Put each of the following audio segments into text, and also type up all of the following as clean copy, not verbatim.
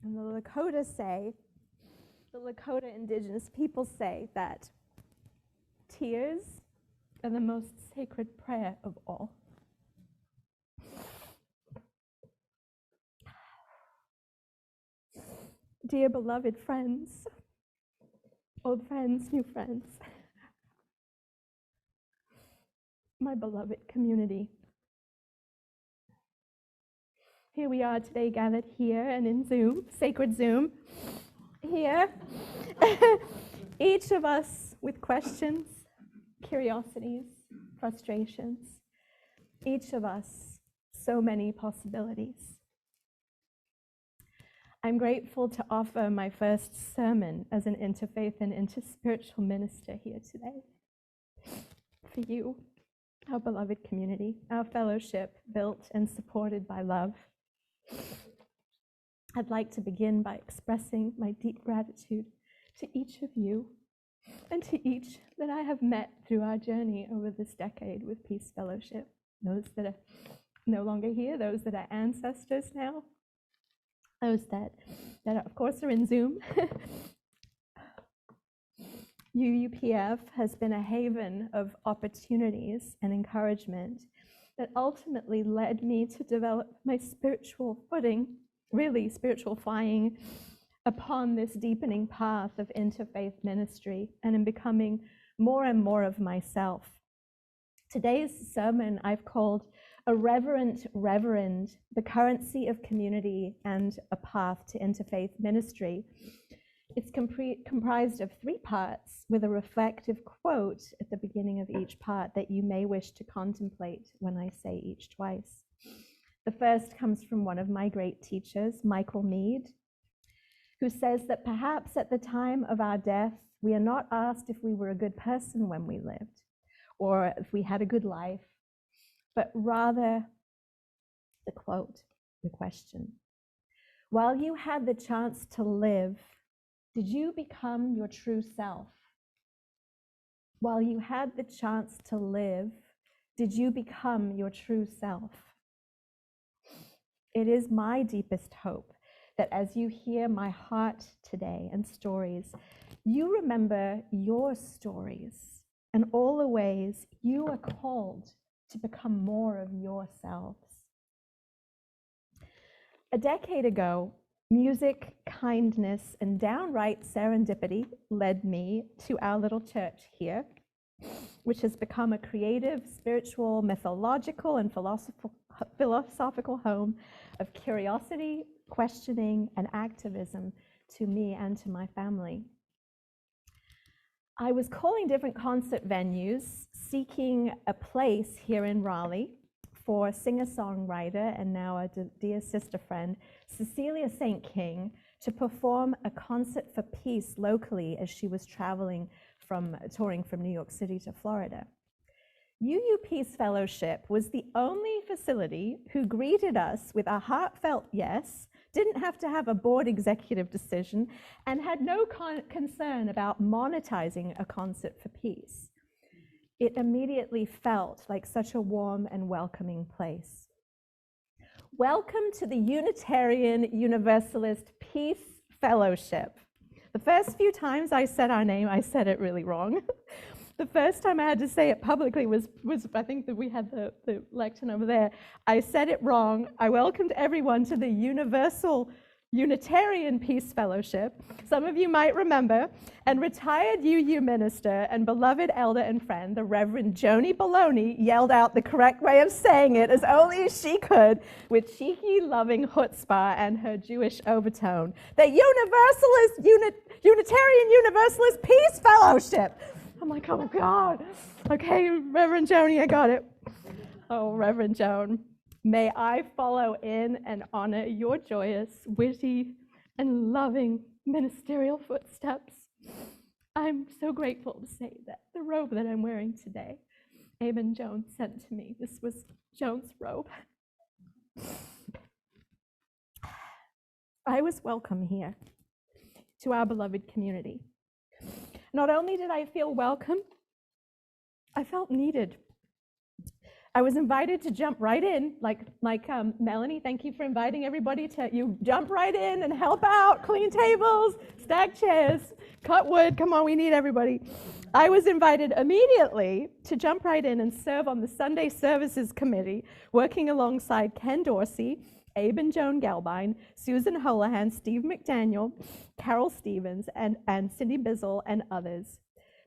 And the Lakota indigenous people say that tears are the most sacred prayer of all. Dear beloved friends, old friends, new friends, my beloved community. Here we are today gathered here and in Zoom, sacred Zoom, here. Each of us with questions, curiosities, frustrations. Each of us, so many possibilities. I'm grateful to offer my first sermon as an Interfaith and Interspiritual Minister here today. For you, our beloved community, our fellowship built and supported by love. I'd like to begin by expressing my deep gratitude to each of you and to each that I have met through our journey over this decade with Peace Fellowship. Those that are no longer here, those that are ancestors now, those that of course are in Zoom. UUPF has been a haven of opportunities and encouragement that ultimately led me to develop my spiritual footing, really spiritual flying, upon this deepening path of interfaith ministry and in becoming more and more of myself. Today's sermon I've called a Reverent Reverend, the currency of community and a path to interfaith ministry. It's comprised of 3 parts with a reflective quote at the beginning of each part that you may wish to contemplate when I say each twice. The first comes from one of my great teachers, Michael Meade, who says that perhaps at the time of our death, we are not asked if we were a good person when we lived or if we had a good life, but rather the quote, the question. While you had the chance to live, did you become your true self? While you had the chance to live, did you become your true self? It is my deepest hope that as you hear my heart today and stories, you remember your stories and all the ways you are called to become more of yourselves. A decade ago, music, kindness, and downright serendipity led me to our little church here, which has become a creative, spiritual, mythological, and philosophical home of curiosity, questioning, and activism to me and to my family. I was calling different concert venues, seeking a place here in Raleigh for singer-songwriter and now a dear sister friend, Cecilia St. King, to perform a concert for peace locally as she was touring from New York City to Florida. UU Peace Fellowship was the only facility who greeted us with a heartfelt yes, didn't have to have a board executive decision, and had no concern about monetizing a concert for peace. It immediately felt like such a warm and welcoming place. Welcome to the Unitarian Universalist Peace Fellowship. The first few times I said our name, I said it really wrong. The first time I had to say it publicly was I think that we had the lectern over there. I said it wrong. I welcomed everyone to the Universal Unitarian Peace Fellowship. Some of you might remember, and retired UU minister and beloved elder and friend, the Reverend Jaine Suzik, yelled out the correct way of saying it as only she could with cheeky, loving chutzpah and her Jewish overtone. The Unitarian Universalist Peace Fellowship. I'm like, oh God. Okay, Reverend Jaine, I got it. Oh, Reverend Jaine, may I follow in and honor your joyous, witty, and loving ministerial footsteps. I'm so grateful to say that the robe that I'm wearing today, Abe and Joan sent to me. This was Joan's robe. I was welcome here to our beloved community. Not only did I feel welcome, I felt needed. I was invited to jump right in, like Melanie, thank you for inviting everybody to, you jump right in and help out, clean tables, stack chairs, cut wood, come on, we need everybody. I was invited immediately to jump right in and serve on the Sunday Services Committee, working alongside Ken Dorsey, Abe and Joan Gelbine, Susan Holohan, Steve McDaniel, Carol Stevens, and Cindy Bizzle, and others.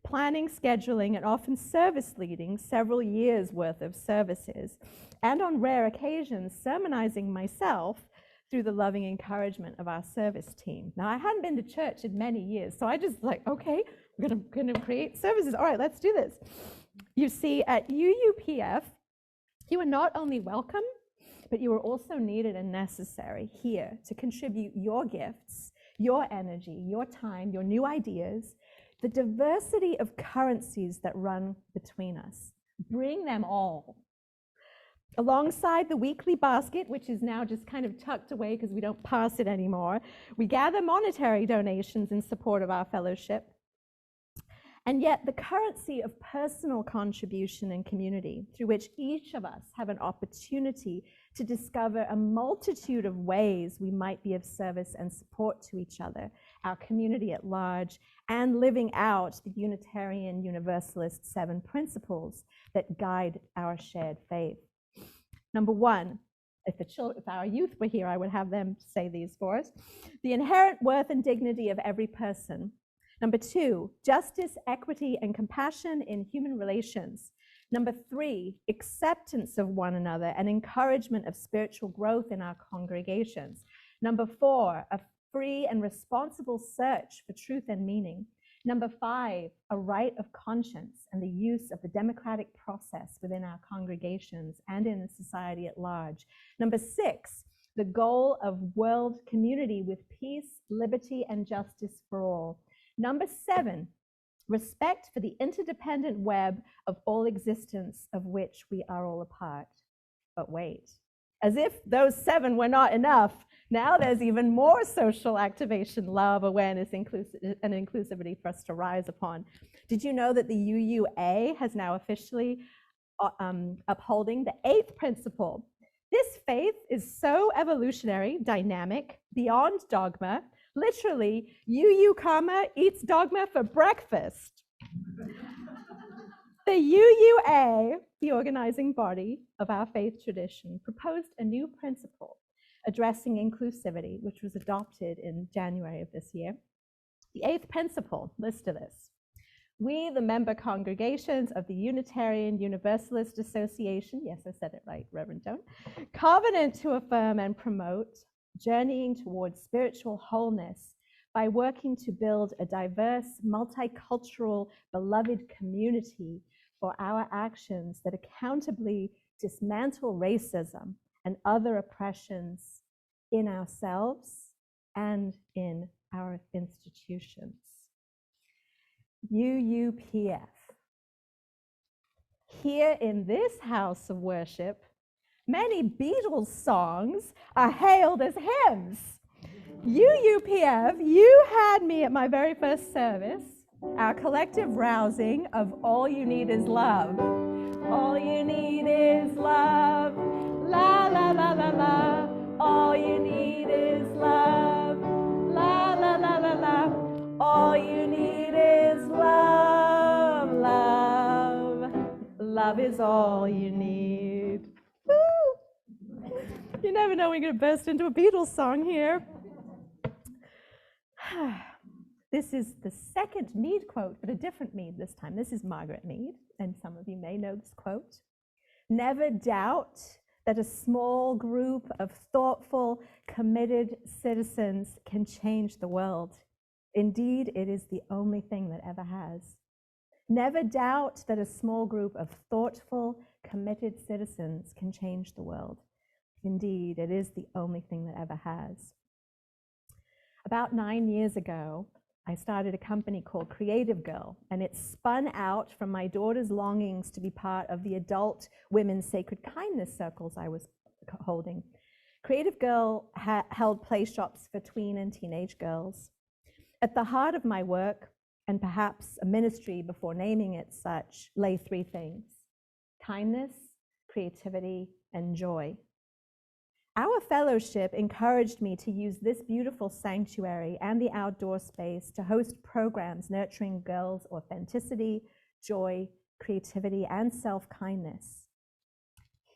Planning, scheduling, and often service leading several years' worth of services, and on rare occasions, sermonizing myself through the loving encouragement of our service team. Now, I hadn't been to church in many years, so I just like, okay, we're gonna create services. All right, let's do this. You see, at UUPF, you are not only welcome, but you are also needed and necessary here to contribute your gifts, your energy, your time, your new ideas, the diversity of currencies that run between us. Bring them all. Alongside the weekly basket, which is now just kind of tucked away because we don't pass it anymore, we gather monetary donations in support of our fellowship. And yet the currency of personal contribution and community, through which each of us have an opportunity to discover a multitude of ways we might be of service and support to each other, our community at large, and living out the Unitarian Universalist 7 principles that guide our shared faith. Number one, if our youth were here, I would have them say these for us. The inherent worth and dignity of every person. Number two, justice, equity, and compassion in human relations. Number three, acceptance of one another and encouragement of spiritual growth in our congregations. Number four, a free and responsible search for truth and meaning. Number five, a right of conscience and the use of the democratic process within our congregations and in the society at large. Number six, the goal of world community with peace, liberty, and justice for all. Number seven, respect for the interdependent web of all existence of which we are all a part. But wait, as if those 7 were not enough, now there's even more social activation, love, awareness, and inclusivity for us to rise upon. Did you know that the UUA has now officially upholding the 8th principle? This faith is so evolutionary, dynamic, beyond dogma. Literally, UU Karma eats dogma for breakfast. The UUA, the organizing body of our faith tradition, proposed a new principle addressing inclusivity, which was adopted in January of this year. The 8th principle, listen to this. We, the member congregations of the Unitarian Universalist Association, yes, I said it right, Reverend Joan, covenant to affirm and promote journeying towards spiritual wholeness by working to build a diverse, multicultural, beloved community for our actions that accountably dismantle racism and other oppressions in ourselves and in our institutions. UUPF. Here in this house of worship, many Beatles songs are hailed as hymns. UUPF, you had me at my very first service, our collective rousing of All You Need Is Love. All you need is love, la la la la la. All you need is love, la la la la la. All you need is love, love. Love is all you need. Woo! You never know when you're going to burst into a Beatles song here. This is the second Mead quote, but a different Mead this time. This is Margaret Mead, and some of you may know this quote. Never doubt that a small group of thoughtful, committed citizens can change the world. Indeed, it is the only thing that ever has. Never doubt that a small group of thoughtful, committed citizens can change the world. Indeed, it is the only thing that ever has. About 9 years ago, I started a company called Creative Girl, and it spun out from my daughter's longings to be part of the adult women's sacred kindness circles I was holding. Creative Girl held play shops for tween and teenage girls. At the heart of my work, and perhaps a ministry before naming it such, lay 3 things: kindness, creativity, and joy. Our fellowship encouraged me to use this beautiful sanctuary and the outdoor space to host programs nurturing girls' authenticity, joy, creativity, and self-kindness.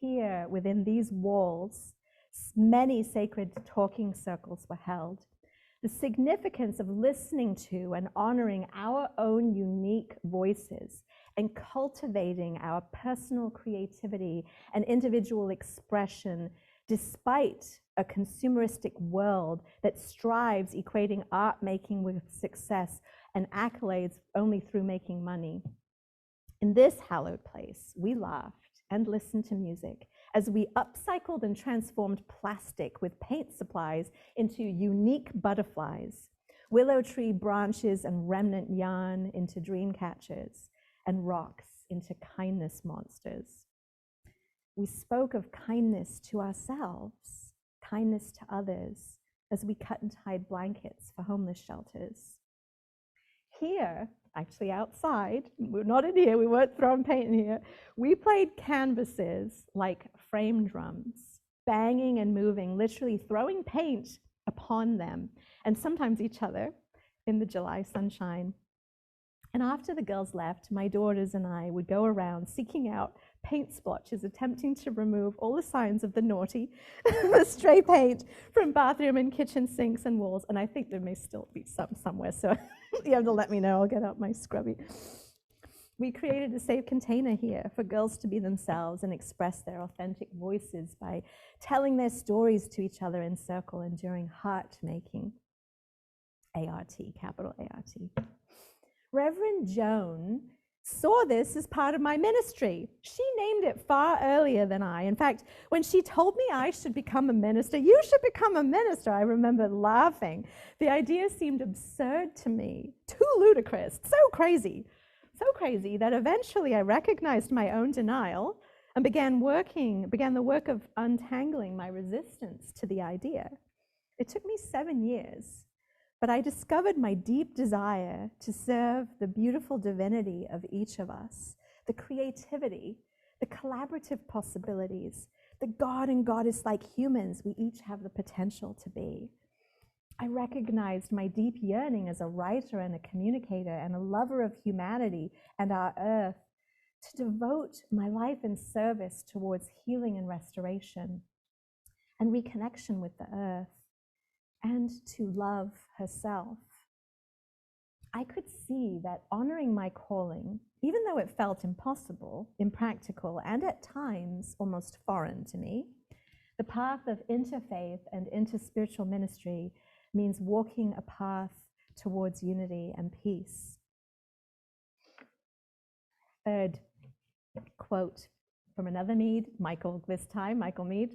Here, within these walls, many sacred talking circles were held. The significance of listening to and honoring our own unique voices and cultivating our personal creativity and individual expression despite a consumeristic world that strives equating art making with success and accolades only through making money. In this hallowed place, we laughed and listened to music as we upcycled and transformed plastic with paint supplies into unique butterflies, willow tree branches and remnant yarn into dream catchers, and rocks into kindness monsters. We spoke of kindness to ourselves, kindness to others, as we cut and tied blankets for homeless shelters. Here, actually outside, we're not in here, we weren't throwing paint in here, we played canvases like frame drums, banging and moving, literally throwing paint upon them, and sometimes each other in the July sunshine. And after the girls left, my daughters and I would go around seeking out paint splotches, attempting to remove all the signs of the naughty, the stray paint from bathroom and kitchen sinks and walls. And I think there may still be some somewhere, so you have to let me know, I'll get out my scrubby. We created a safe container here for girls to be themselves and express their authentic voices by telling their stories to each other in circle and during heart-making. ART, capital ART. Reverend Joan saw this as part of my ministry. She named it far earlier than I. In fact, when she told me I should become a minister, you should become a minister, I remember laughing. The idea seemed absurd to me, too ludicrous, so crazy that eventually I recognized my own denial and began the work of untangling my resistance to the idea. It took me 7 years. But I discovered my deep desire to serve the beautiful divinity of each of us, the creativity, the collaborative possibilities, the God and goddess-like humans we each have the potential to be. I recognized my deep yearning as a writer and a communicator and a lover of humanity and our earth to devote my life in service towards healing and restoration and reconnection with the earth, and to love herself. I could see that honoring my calling, even though it felt impossible, impractical, and at times almost foreign to me, the path of interfaith and interspiritual ministry means walking a path towards unity and peace. Third quote from another Mead, Michael Mead.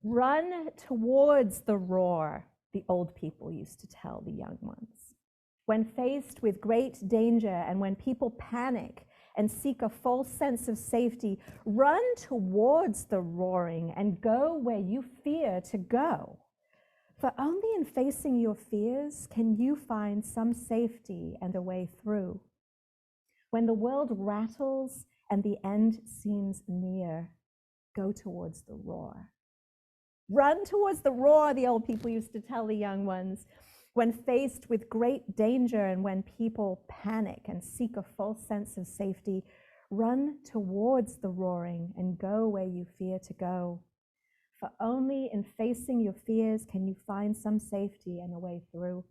Run towards the roar, the old people used to tell the young ones. When faced with great danger and when people panic and seek a false sense of safety, run towards the roaring and go where you fear to go. For only in facing your fears can you find some safety and a way through. When the world rattles and the end seems near, go towards the roar. Run towards the roar, the old people used to tell the young ones. When faced with great danger and when people panic and seek a false sense of safety, run towards the roaring and go where you fear to go. For only in facing your fears can you find some safety and a way through.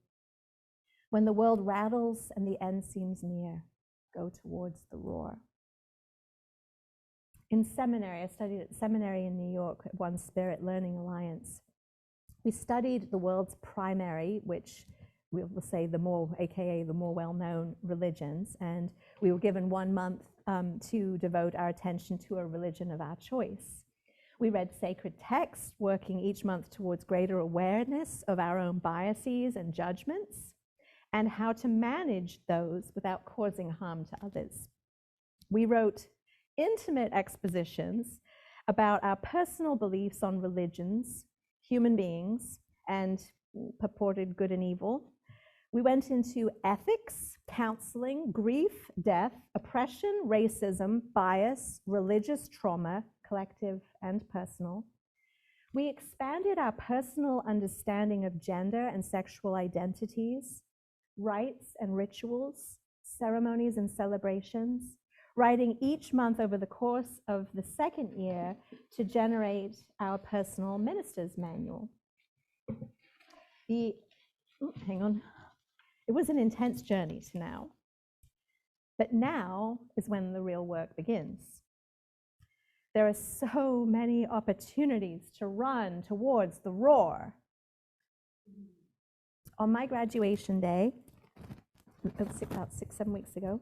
When the world rattles and the end seems near, go towards the roar. In seminary, I studied at seminary in New York at One Spirit Learning Alliance. We studied the world's primary, which we will say AKA the more well-known religions, and we were given 1 month to devote our attention to a religion of our choice. We read sacred texts, working each month towards greater awareness of our own biases and judgments, and how to manage those without causing harm to others. We wrote intimate expositions about our personal beliefs on religions, human beings, and purported good and evil. We went into ethics, counseling, grief, death, oppression, racism, bias, religious trauma, collective and personal. We expanded our personal understanding of gender and sexual identities, rites and rituals, ceremonies and celebrations, writing each month over the course of the second year to generate our personal minister's manual. Hang on. It was an intense journey to now, but now is when the real work begins. There are so many opportunities to run towards the roar. On my graduation day, about 6-7 weeks ago,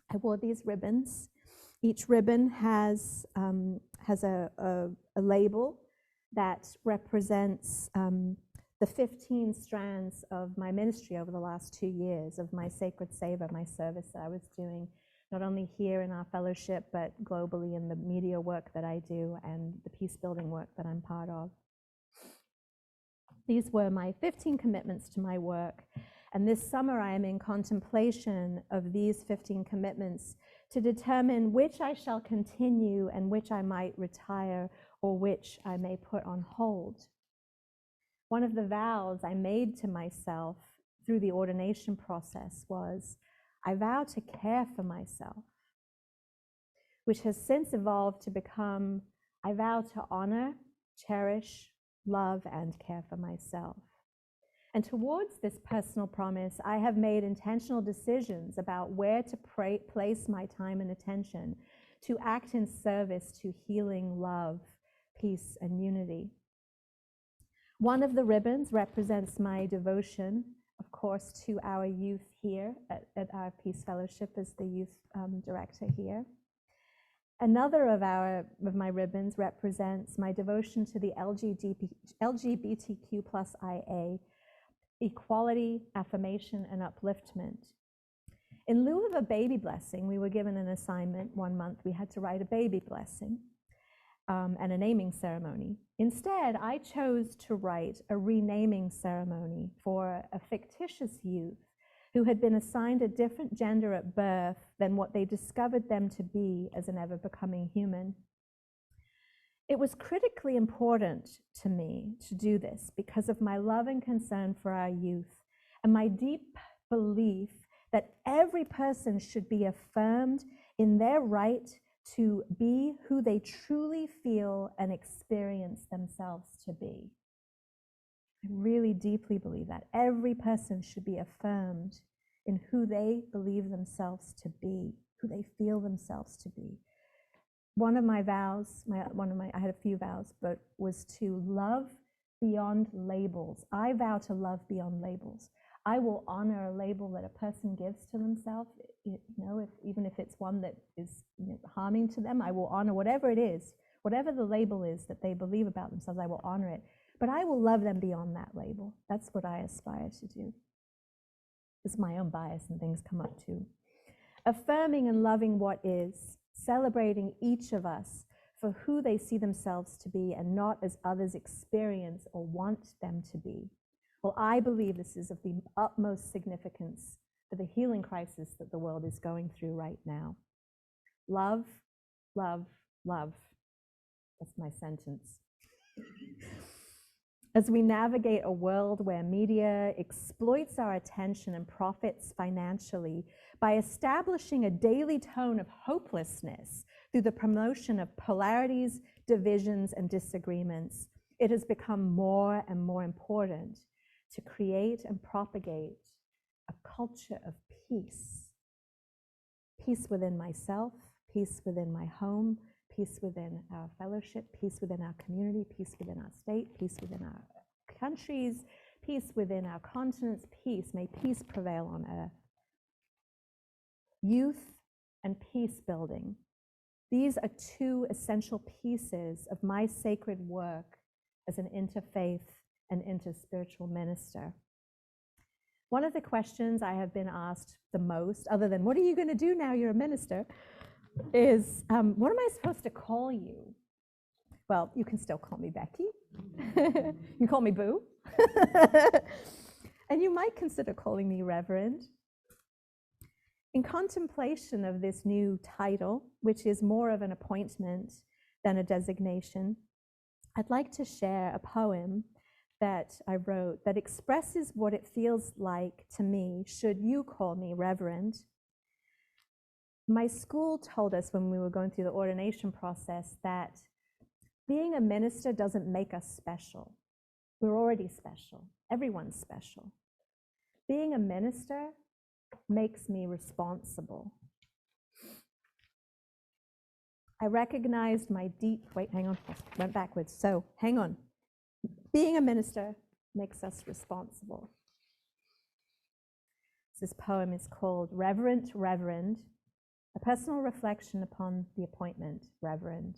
I wore these ribbons. Each ribbon has a label that represents the 15 strands of my ministry over the last 2 years, of my sacred savor, my service that I was doing, not only here in our fellowship, but globally in the media work that I do and the peace building work that I'm part of. These were my 15 commitments to my work. And this summer I am in contemplation of these 15 commitments to determine which I shall continue and which I might retire or which I may put on hold. One of the vows I made to myself through the ordination process was, I vow to care for myself, which has since evolved to become, I vow to honor, cherish, love, and care for myself. And towards this personal promise, I have made intentional decisions about where to place my time and attention to act in service to healing, love, peace, and unity. One of the ribbons represents my devotion, of course, to our youth here at our Peace Fellowship as the youth director here. Another of my ribbons represents my devotion to the LGBTQ+IA, equality, affirmation, and upliftment. In lieu of a baby blessing, we were given an assignment one month. We had to write a baby blessing and a naming ceremony. Instead, I chose to write a renaming ceremony for a fictitious youth who had been assigned a different gender at birth than what they discovered them to be as an ever-becoming human. It was critically important to me to do this because of my love and concern for our youth and my deep belief that every person should be affirmed in their right to be who they truly feel and experience themselves to be. I really deeply believe that every person should be affirmed in who they believe themselves to be, who they feel themselves to be. One of my vows, I had a few vows, but was to love beyond labels. I vow to love beyond labels. I will honor a label that a person gives to themselves, even if it's one that is harming to them. I will honor whatever it is, whatever the label is that they believe about themselves, I will honor it. But I will love them beyond that label. That's what I aspire to do. It's my own bias and things come up too. Affirming and loving what is, celebrating each of us for who they see themselves to be and not as others experience or want them to be. Well, I believe this is of the utmost significance for the healing crisis that the world is going through right now. Love, love, love. That's my sentence. As we navigate a world where media exploits our attention and profits financially by establishing a daily tone of hopelessness through the promotion of polarities, divisions, and disagreements, it has become more and more important to create and propagate a culture of peace. Peace within myself, peace within my home, peace within our fellowship, peace within our community, peace within our state, peace within our countries, peace within our continents, peace. May peace prevail on earth. Youth and peace building. These are two essential pieces of my sacred work as an interfaith and interspiritual minister. One of the questions I have been asked the most, other than what are you going to do now you're a minister, is what am I supposed to call you? Well, you can still call me Becky. You can call me Boo. And you might consider calling me Reverend. In contemplation of this new title, which is more of an appointment than a designation, I'd like to share a poem that I wrote that expresses what it feels like to me should you call me Reverend. My school told us when we were going through the ordination process that being a minister doesn't make us special. We're already special. Everyone's special. Being a minister makes me responsible. I recognized my deep, wait, hang on, went backwards. So, hang on. Being a minister makes us responsible. This poem is called Reverent Reverend, a personal reflection upon the appointment, Reverend.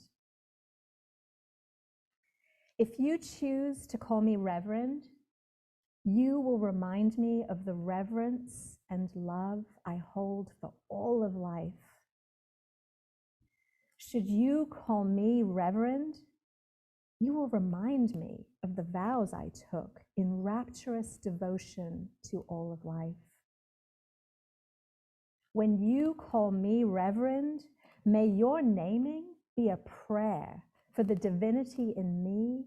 If you choose to call me Reverend, you will remind me of the reverence and love I hold for all of life. Should you call me Reverend, you will remind me of the vows I took in rapturous devotion to all of life. When you call me Reverend, may your naming be a prayer for the divinity in me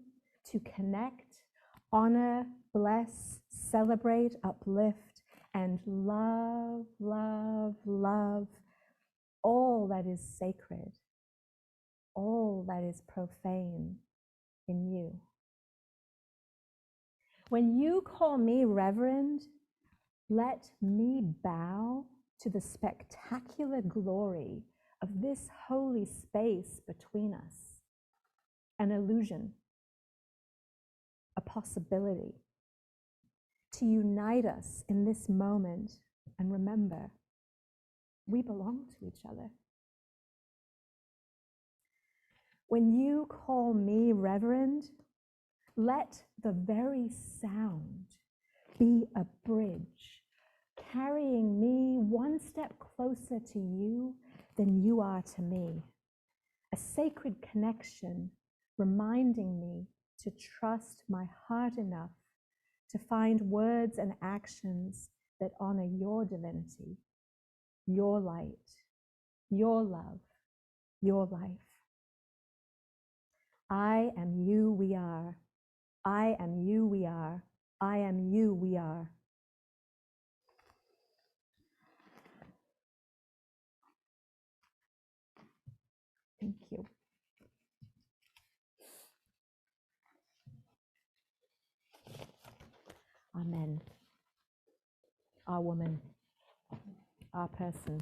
to connect, honor, bless, celebrate, uplift, and love, love, love all that is sacred, all that is profane in you. When you call me Reverend, let me bow to the spectacular glory of this holy space between us, an illusion, a possibility, to unite us in this moment and remember, we belong to each other. When you call me Reverend, let the very sound be a bridge, carrying me one step closer to you than you are to me, a sacred connection reminding me to trust my heart enough to find words and actions that honor your divinity, your light, your love, your life. I am you, we are. I am you, we are. I am you, we are. Thank you. Amen. Our woman, our person.